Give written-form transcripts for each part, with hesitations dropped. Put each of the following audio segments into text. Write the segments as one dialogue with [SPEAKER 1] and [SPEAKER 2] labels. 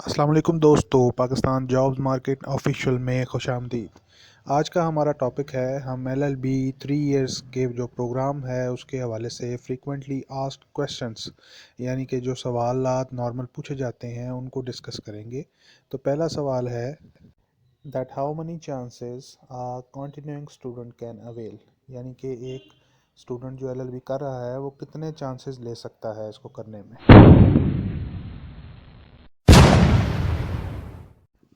[SPEAKER 1] अस्सलाम वालेकुम दोस्तों, पाकिस्तान जॉब्स मार्केट ऑफिशियल में खुशामदीद। आज का हमारा टॉपिक है, हम एलएलबी 3 इयर्स के जो प्रोग्राम है उसके हवाले से फ्रीक्वेंटली आस्क्ड क्वेश्चंस यानी कि जो सवालात नॉर्मल पूछे जाते हैं उनको डिस्कस करेंगे। तो पहला सवाल है that how many chances a continuing student can avail, यानी कि एक स्टूडेंट जो एलएलबी कर रहा है वो कितने चांसेस ले सकता है इसको करने में।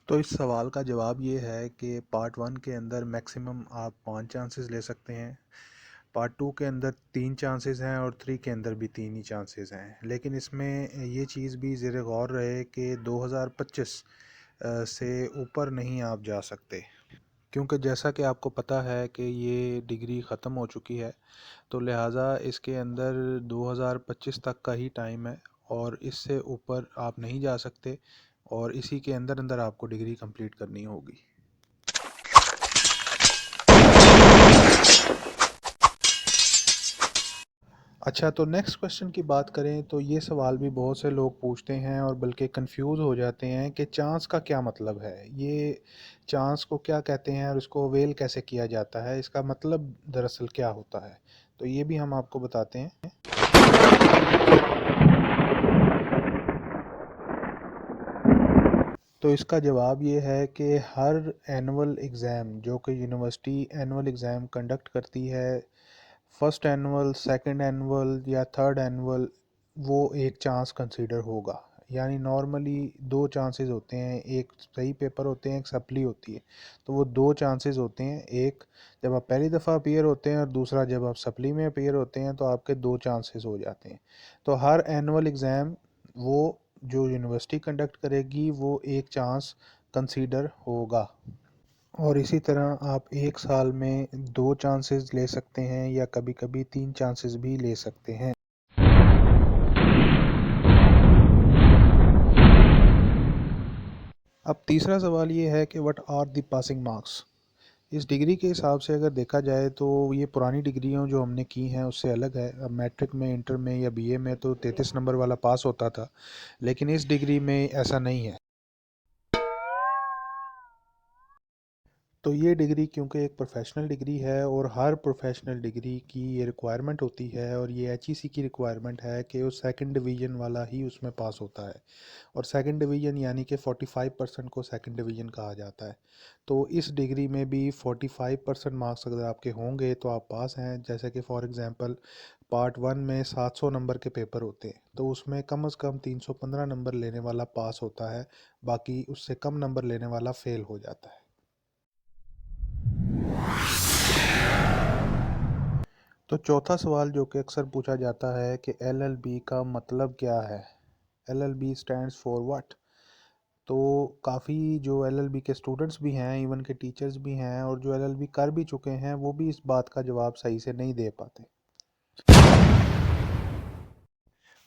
[SPEAKER 1] तो इस सवाल का जवाब ये है कि पार्ट वन के अंदर मैक्सिमम आप 5 चांसेस ले सकते हैं, पार्ट टू के अंदर 3 चांसेस हैं और थ्री के अंदर भी 3 ही चांसेस हैं। लेकिन इसमें ये चीज़ भी ज़रा गौर रहे कि 2025 से ऊपर नहीं आप जा सकते, क्योंकि जैसा कि आपको पता है कि ये डिग्री ख़त्म हो चुकी है। तो लिहाजा इसके अंदर 2025 तक का ही टाइम है और इससे ऊपर आप नहीं जा सकते और इसी के अंदर अंदर आपको डिग्री कंप्लीट करनी होगी। अच्छा, तो नेक्स्ट क्वेश्चन की बात करें तो ये सवाल भी बहुत से लोग पूछते हैं और बल्कि कंफ्यूज हो जाते हैं कि चांस का क्या मतलब है, ये चांस को क्या कहते हैं और इसको अवेल कैसे किया जाता है, इसका मतलब दरअसल क्या होता है। तो ये भी हम आपको बताते हैं। तो इसका जवाब ये है कि हर एनुअल एग्ज़ाम जो कि यूनिवर्सिटी एनुअल एग्ज़ाम कंडक्ट करती है, फर्स्ट एनुअल, सेकंड एनुअल या थर्ड एनुअल, वो एक चांस कंसीडर होगा। यानी नॉर्मली दो चांसेस होते हैं, एक सही पेपर होते हैं, एक सप्ली होती है। तो वो दो चांसेस होते हैं, एक जब आप पहली दफ़ा अपीयर होते हैं और दूसरा जब आप सप्ली में अपीयर होते हैं, तो आपके दो चांसेस हो जाते हैं। तो हर एनुअल एग्ज़ाम वो जो यूनिवर्सिटी कंडक्ट करेगी वो एक चांस कंसीडर होगा। और इसी तरह आप एक साल में दो चांसेस ले सकते हैं या कभी कभी 3 चांसेस भी ले सकते हैं। अब तीसरा सवाल ये है कि what are the passing marks. इस डिग्री के हिसाब से अगर देखा जाए तो ये पुरानी डिग्रियों जो हमने की हैं उससे अलग है। अब मैट्रिक में, इंटर में या बीए में तो 33 नंबर वाला पास होता था, लेकिन इस डिग्री में ऐसा नहीं है। तो ये डिग्री क्योंकि एक प्रोफेशनल डिग्री है और हर प्रोफेशनल डिग्री की ये रिक्वायरमेंट होती है और ये एचईसी की रिक्वायरमेंट है कि वो सेकंड डिवीज़न वाला ही उसमें पास होता है। और सेकंड डिवीज़न यानी कि 45% को सेकंड डिवीज़न कहा जाता है। तो इस डिग्री में भी 45% मार्क्स अगर आपके होंगे तो आप पास हैं। जैसे कि फॉर एग्ज़ाम्पल पार्ट वन में 700 नंबर के पेपर होते हैं, तो उसमें कम से कम 315 नंबर लेने वाला पास होता है, बाकी उससे कम नंबर लेने वाला फेल हो जाता है। तो चौथा सवाल जो कि अक्सर पूछा जाता है कि एलएलबी का मतलब क्या है, एलएलबी स्टैंड्स फॉर व्हाट। तो काफ़ी जो एलएलबी के स्टूडेंट्स भी हैं, इवन के टीचर्स भी हैं और जो एलएलबी कर भी चुके हैं वो भी इस बात का जवाब सही से नहीं दे पाते।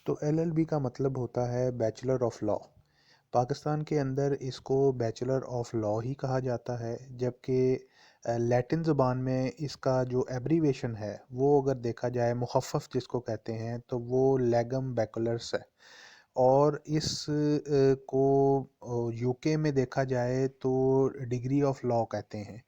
[SPEAKER 1] तो एलएलबी का मतलब होता है बैचलर ऑफ लॉ। पाकिस्तान के अंदर इसको बैचलर ऑफ लॉ ही कहा जाता है, जबकि लैटिन ज़बान में इसका जो एब्रीवेशन है वो अगर देखा जाए, मुखफ़्फ़ जिसको कहते हैं, तो वो लेगम बैकुलर्स है। और इस को यूके में देखा जाए तो डिग्री ऑफ लॉ कहते हैं।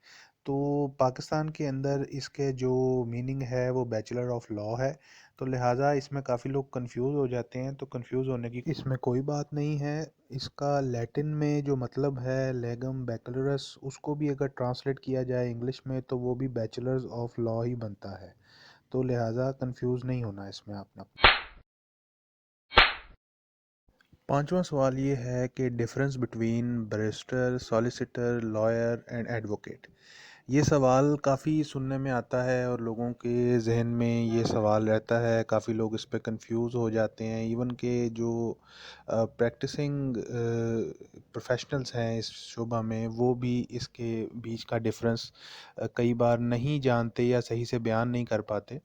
[SPEAKER 1] तो पाकिस्तान के अंदर इसके जो मीनिंग है वो बैचलर ऑफ लॉ है। तो लिहाजा इसमें काफ़ी लोग कंफ्यूज हो जाते हैं, तो कंफ्यूज होने की इसमें कोई बात नहीं है। इसका लैटिन में जो मतलब है लेगम बैकुलरस, उसको भी अगर ट्रांसलेट किया जाए इंग्लिश में तो वो भी बैचलर्स ऑफ लॉ ही बनता है। तो लिहाजा कंफ्यूज नहीं होना इसमें आपने। पांचवा सवाल ये है कि difference between barrister, solicitor, lawyer and advocate. ये सवाल काफ़ी सुनने में आता है और लोगों के जहन में ये सवाल रहता है, काफ़ी लोग इस पे कंफ्यूज हो जाते हैं। इवन के जो प्रैक्टिसिंग प्रोफेशनल्स हैं इस शोबा में, वो भी इसके बीच का डिफरेंस कई बार नहीं जानते या सही से बयान नहीं कर पाते।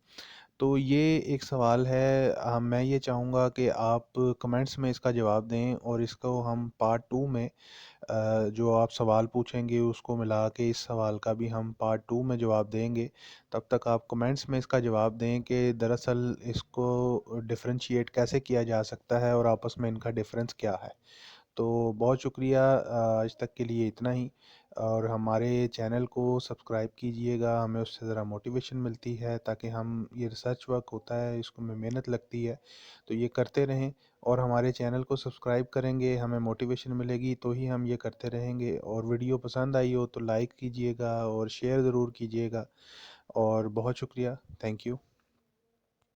[SPEAKER 1] तो ये एक सवाल है, मैं ये चाहूँगा कि आप कमेंट्स में इसका जवाब दें और इसको हम पार्ट टू में जो आप सवाल पूछेंगे उसको मिला के इस सवाल का भी हम पार्ट टू में जवाब देंगे। तब तक आप कमेंट्स में इसका जवाब दें कि दरअसल इसको डिफरेंशिएट कैसे किया जा सकता है और आपस में इनका डिफरेंस क्या है। तो बहुत शुक्रिया, आज तक के लिए इतना ही। और हमारे चैनल को सब्सक्राइब कीजिएगा, हमें उससे ज़रा मोटिवेशन मिलती है, ताकि हम ये रिसर्च वर्क होता है इसको में मेहनत लगती है, तो ये करते रहें। और हमारे चैनल को सब्सक्राइब करेंगे, हमें मोटिवेशन मिलेगी, तो ही हम ये करते रहेंगे। और वीडियो पसंद आई हो तो लाइक कीजिएगा और शेयर ज़रूर कीजिएगा। और बहुत शुक्रिया, थैंक यू।